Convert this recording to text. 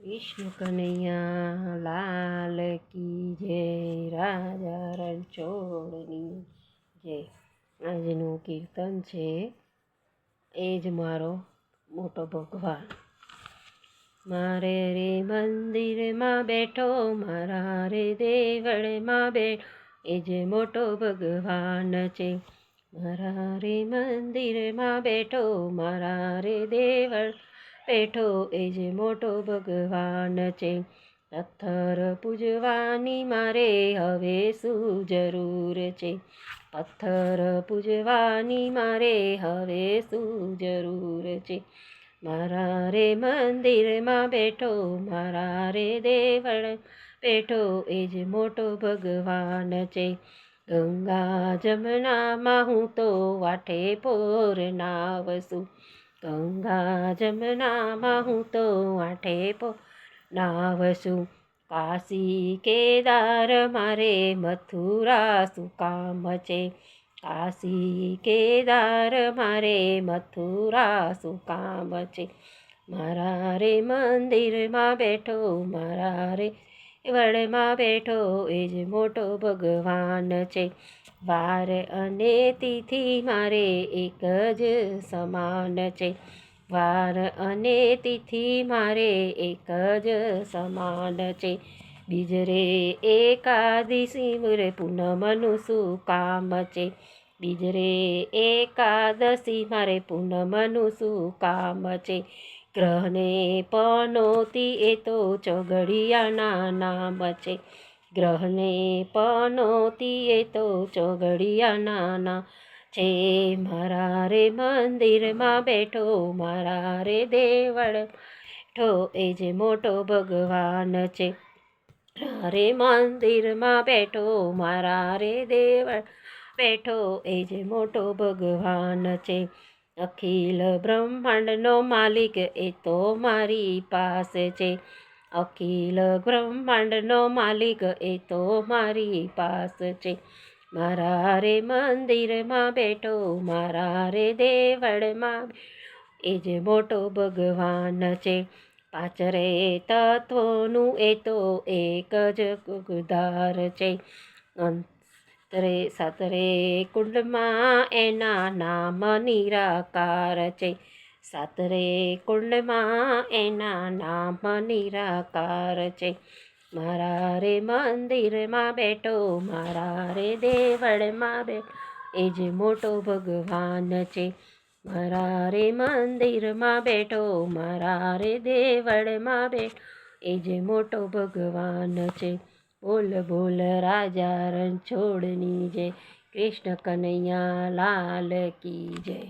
વિષ્ણુ કનૈયા લાલ કી જય, રાજા રણછોડની જય. આજનું કીર્તન છે એ જ મારો મોટો ભગવાન. મારે રે મંદિરમાં બેઠો, મારા રે દેવળમાં બેઠો, એ જે મોટો ભગવાન છે. મારા રે મંદિરમાં બેઠો, મારા રે દેવળ બેઠો, એ જે મોટો ભગવાન છે. પથ્થર પૂજવાની મારે હવે શું જરૂર છે? પથ્થર પૂજવાની મારે હવે શું જરૂર છે? મારા રે મંદિરમાં બેઠો, મારા રે દેવળ બેઠો, એ જ મોટો ભગવાન છે. ગંગા જમનામાં હું તો વાટે પોર નાવશું, ગંગા જમનામાં હું તો વાટે પોર નાવશું. કાશી કેદાર મારે મથુરા શું કામ છે? કાશી કેદાર મારે મથુરા શું કામ છે? મારા રે મંદિરમાં બેઠો, મારા રે વડમાં બેઠો, એ જ મોટો ભગવાન છે. વાર અને તિથિ મારે એક જ સમાન છે, વાર અને તિથિ મારે એક જ સમાન છે. બીજરે એકાદશી રે પૂનમનું શું કામ છે? બીજરે એકાદશી મારે પૂનમનું શું કામ છે? ગ્રહને પનોતી એ તો ચોઘડિયાના નામ છે, ગ્રહને પનોતી એ તો ચોઘડિયાના નામ છે. મારા રે મંદિરમાં બેઠો, મારા રે દેવળ બેઠો, એ જે મોટો ભગવાન છે. મારા રે મંદિરમાં બેઠો, મારા રે દેવળ બેઠો, એ જે મોટો ભગવાન છે. અખિલ બ્રહ્માંડનો માલિક એ તો મારી પાસે છે, અખિલ બ્રહ્માંડનો માલિક એ તો મારી પાસે છે. મારા રે મંદિરમાં બેઠો, મારા રે દેવળમાં એ જે મોટો ભગવાન છે. પાંચ રે તત્વોનું એ તો એક જ ગુદાર છે, સાતરે કુંડમાં એના નામ નિરાકાર છે, સાતરે કુંડમાં એના નામ નિરાકાર છે. મારા રે મંદિરમાં બેઠો, મારા રે દેવળમાં બેઠો, એ જે મોટો ભગવાન છે. મારા રે મંદિરમાં બેઠો, મારા રે દેવળમાં બેઠો, એ જે મોટો ભગવાન છે. બોલ બોલ રાજા રણછોડની જય, કૃષ્ણ કનૈયા લાલ કી જય.